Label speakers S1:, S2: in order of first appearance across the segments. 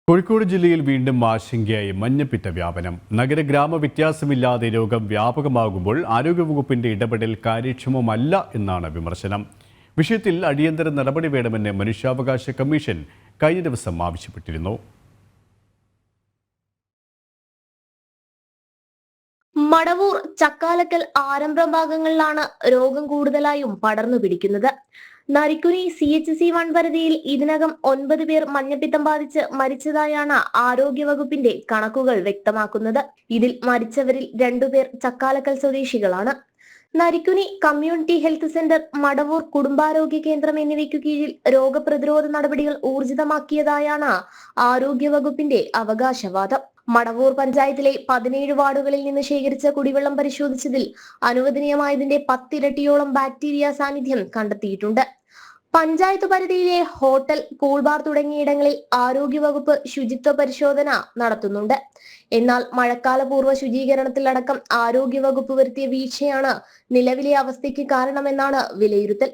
S1: കോഴിക്കോട് ജില്ലയിൽ വീണ്ടും ആശങ്കയായി മഞ്ഞപ്പിത്ത വ്യാപനം. നഗരഗ്രാമ വ്യത്യാസമില്ലാതെ രോഗം വ്യാപകമാകുമ്പോൾ ആരോഗ്യവകുപ്പിന്റെ ഇടപെടൽ കാര്യക്ഷമമല്ല എന്നാണ് വിമർശനം. വിഷയത്തിൽ അടിയന്തര നടപടി വേണമെന്ന് മനുഷ്യാവകാശ കമ്മീഷൻ കഴിഞ്ഞ ദിവസം ആവശ്യപ്പെട്ടിരുന്നു.
S2: മടവൂർ, ചക്കാലക്കൽ, ആരംഭ ഭാഗങ്ങളിലാണ് രോഗം കൂടുതലായും പടർന്നു പിടിക്കുന്നത്. നരിക്കുനി CHC1 പരിധിയിൽ ഇതിനകം 9 പേർ മഞ്ഞപ്പിത്തം ബാധിച്ച് മരിച്ചതായാണ് ആരോഗ്യവകുപ്പിന്റെ കണക്കുകൾ വ്യക്തമാക്കുന്നത്. ഇതിൽ മരിച്ചവരിൽ 2 പേർ ചക്കാലക്കൽ സ്വദേശികളാണ്. Narikkuni community health centre, Madavoor കുടുംബാരോഗ്യ കേന്ദ്രം എന്നിവയ്ക്കു കീഴിൽ രോഗപ്രതിരോധ നടപടികൾ ഊർജിതമാക്കിയതായാണ് ആരോഗ്യവകുപ്പിന്റെ അവകാശവാദം. മടവൂർ പഞ്ചായത്തിലെ 17 വാർഡുകളിൽ നിന്ന് ശേഖരിച്ച കുടിവെള്ളം പരിശോധിച്ചതിൽ അനുവദനീയമായതിന്റെ 10 ഇരട്ടിയോളം ബാക്ടീരിയ സാന്നിധ്യം കണ്ടെത്തിയിട്ടുണ്ട്. പഞ്ചായത്ത് പരിധിയിലെ ഹോട്ടൽ, കൂൾബാർ തുടങ്ങിയിടങ്ങളിൽ ആരോഗ്യവകുപ്പ് ശുചിത്വ പരിശോധന നടത്തുന്നുണ്ട്. എന്നാൽ മഴക്കാല പൂർവ്വ ശുചീകരണത്തിലടക്കം ആരോഗ്യവകുപ്പ് വരുത്തിയ വീഴ്ചയാണ് നിലവിലെ അവസ്ഥയ്ക്ക് കാരണമെന്നാണ് വിലയിരുത്തൽ.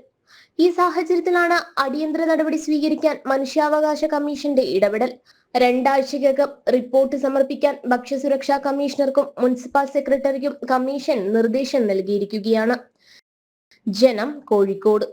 S2: ഈ സാഹചര്യത്തിലാണ് അടിയന്തര നടപടി സ്വീകരിക്കാൻ മനുഷ്യാവകാശ കമ്മീഷന്റെ ഇടപെടൽ. 2 ആഴ്ചയ്ക്കകം റിപ്പോർട്ട് സമർപ്പിക്കാൻ ഭക്ഷ്യസുരക്ഷാ കമ്മീഷണർക്കും മുനിസിപ്പൽ സെക്രട്ടറിക്കും കമ്മീഷൻ നിർദ്ദേശം നൽകിയിരിക്കുകയാണ്. ജനം, കോഴിക്കോട്.